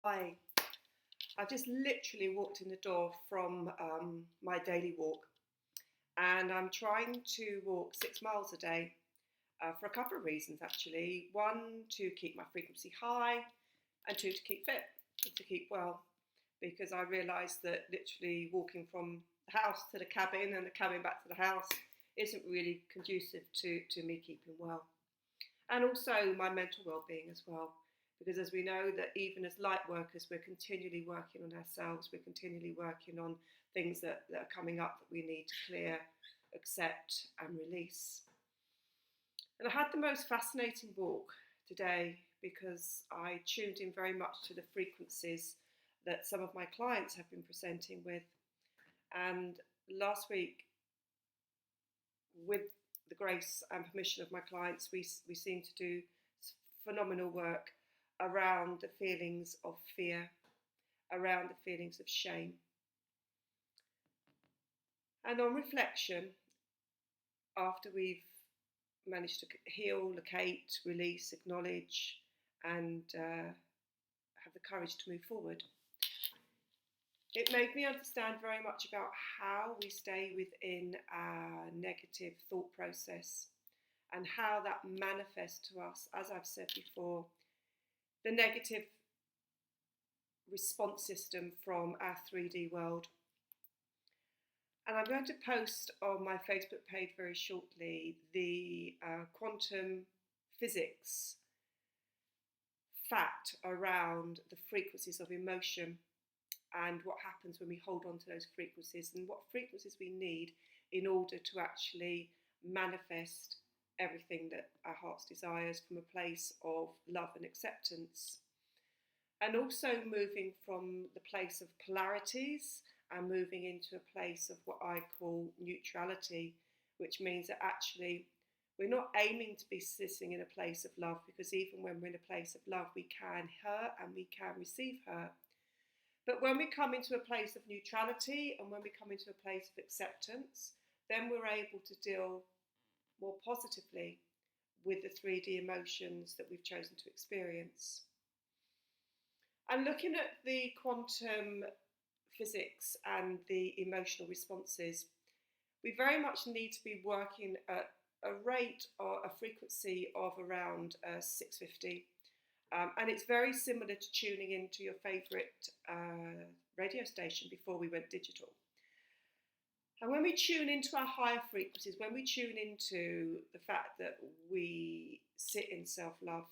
Hi, I just literally walked in the door from my daily walk, and I'm trying to walk 6 miles a day for a couple of reasons actually. One, to keep my frequency high, and two, to keep fit, to keep well, because I realised that literally walking from the house to the cabin and the cabin back to the house isn't really conducive to me keeping well. And also my mental well-being as well, because as we know that even as light workers, we're continually working on ourselves, we're continually working on things that are coming up that we need to clear, accept and release. And I had the most fascinating walk today because I tuned in very much to the frequencies that some of my clients have been presenting with. And last week, with the grace and permission of my clients, we seem to do phenomenal work around the feelings of fear, around the feelings of shame. And on reflection, after we've managed to heal, locate, release, acknowledge, and have the courage to move forward, it made me understand very much about how we stay within our negative thought process and how that manifests to us, as I've said before, the negative response system from our 3D world. And I'm going to post on my Facebook page very shortly the quantum physics fact around the frequencies of emotion and what happens when we hold on to those frequencies and what frequencies we need in order to actually manifest everything that our hearts desires from a place of love and acceptance. And also moving from the place of polarities and moving into a place of what I call neutrality, which means that actually we're not aiming to be sitting in a place of love, because even when we're in a place of love, we can hurt and we can receive hurt. But when we come into a place of neutrality and when we come into a place of acceptance, then we're able to deal more positively with the 3D emotions that we've chosen to experience. And looking at the quantum physics and the emotional responses, we very much need to be working at a rate or a frequency of around 650. And it's very similar to tuning into your favourite radio station before we went digital. And when we tune into our higher frequencies, when we tune into the fact that we sit in self-love,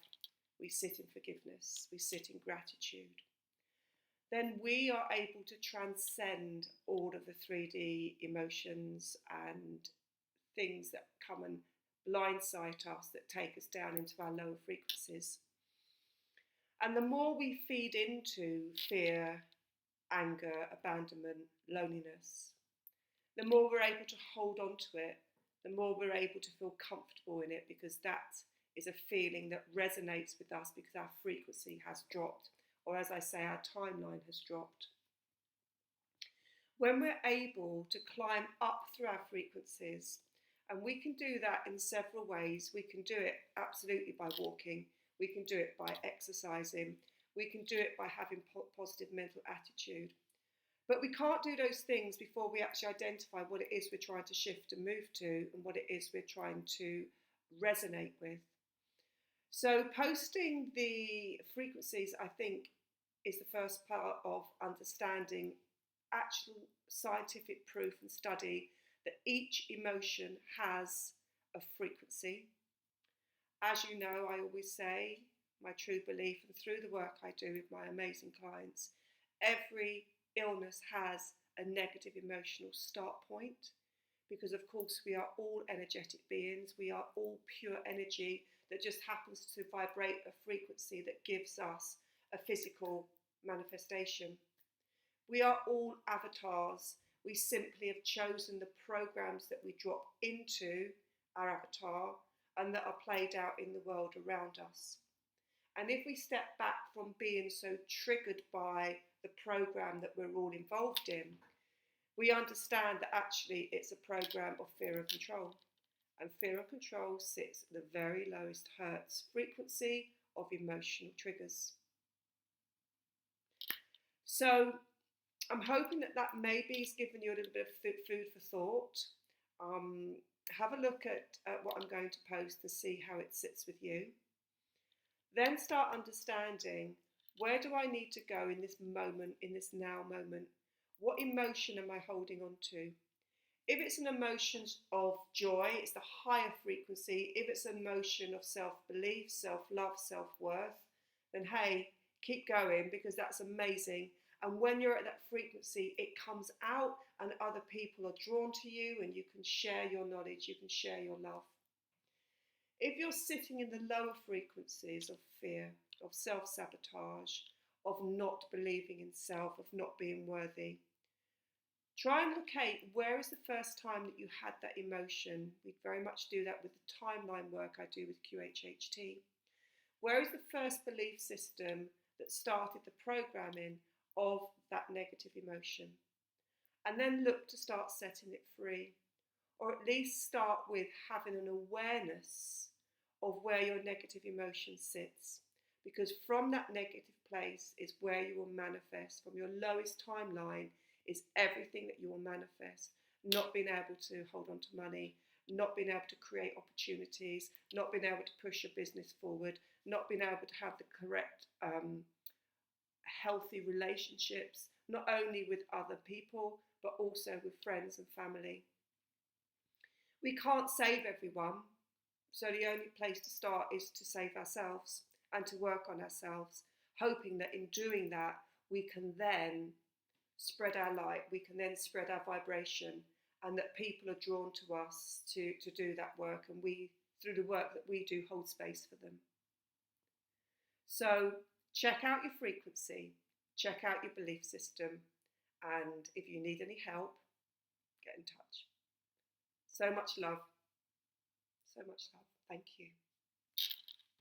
we sit in forgiveness, we sit in gratitude, then we are able to transcend all of the 3D emotions and things that come and blindside us, that take us down into our lower frequencies. And the more we feed into fear, anger, abandonment, loneliness, the more we're able to hold on to it, the more we're able to feel comfortable in it, because that is a feeling that resonates with us because our frequency has dropped, or as I say, our timeline has dropped. When we're able to climb up through our frequencies, and we can do that in several ways. We can do it absolutely by walking, we can do it by exercising, we can do it by having positive mental attitude. But we can't do those things before we actually identify what it is we're trying to shift and move to and what it is we're trying to resonate with. So posting the frequencies, I think, is the first part of understanding actual scientific proof and study that each emotion has a frequency. As you know, I always say, my true belief, and through the work I do with my amazing clients, every illness has a negative emotional start point, because of course we are all energetic beings, we are all pure energy that just happens to vibrate a frequency that gives us a physical manifestation. We are all avatars. We simply have chosen the programs that we drop into our avatar and that are played out in the world around us. And if we step back from being so triggered by the program that we're all involved in, we understand that actually it's a program of fear and control. And fear and control sits at the very lowest Hertz frequency of emotional triggers. So I'm hoping that that maybe has given you a little bit of food for thought. Um, have a look at what I'm going to post to see how it sits with you. Then start understanding, where do I need to go in this moment, in this now moment? What emotion am I holding on to? If it's an emotion of joy, it's the higher frequency. If it's an emotion of self-belief, self-love, self-worth, then hey, keep going, because that's amazing. And when you're at that frequency, it comes out and other people are drawn to you, and you can share your knowledge, you can share your love. If you're sitting in the lower frequencies of fear, of self-sabotage, of not believing in self, of not being worthy, try and locate, where is the first time that you had that emotion. We very much do that with the timeline work I do with QHHT. Where is the first belief system that started the programming of that negative emotion? And then look to start setting it free, or at least start with having an awareness of where your negative emotion sits. Because from that negative place is where you will manifest. From your lowest timeline is everything that you will manifest. Not being able to hold on to money, not being able to create opportunities, not being able to push your business forward, not being able to have the correct healthy relationships, not only with other people, but also with friends and family. We can't save everyone, so the only place to start is to save ourselves and to work on ourselves, hoping that in doing that, we can then spread our light, we can then spread our vibration, and that people are drawn to us to do that work, and we, through the work that we do, hold space for them. So check out your frequency, check out your belief system, and if you need any help, get in touch. So much love. So much love. Thank you.